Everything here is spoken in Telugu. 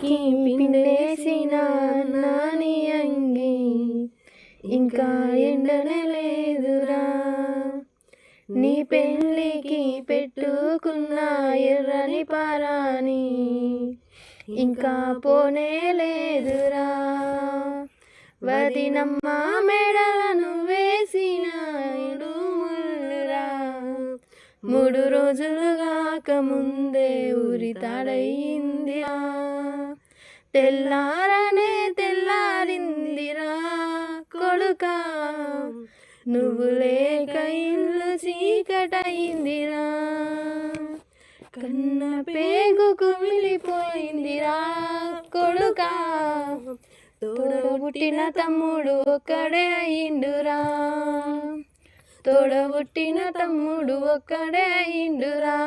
పెళ్ళికి పిండేసిన నాని అంగి ఇంకా ఎండనే లేదురా, నీ పెళ్ళికి పెట్టుకున్న ఎర్రని పారాని ఇంకా పోనే లేదురా, వదినమ్మ మెడలను వేసిన ఇడుములురా, 3 రోజులుగాక ముందే ఉరితాడయిందిరా, తెల్లారనే తెల్లారిందిరా కొడుకా, నువ్వు లేక ఇల్లు చీకటయిందిరా, కన్న పేగు కుమిలిపోయిందిరా కొడుకా, తోడబుట్టిన తమ్ముడు ఒక్కడే అయిండురా, తోడబుట్టిన తమ్ముడు ఒక్కడే అయిండురా.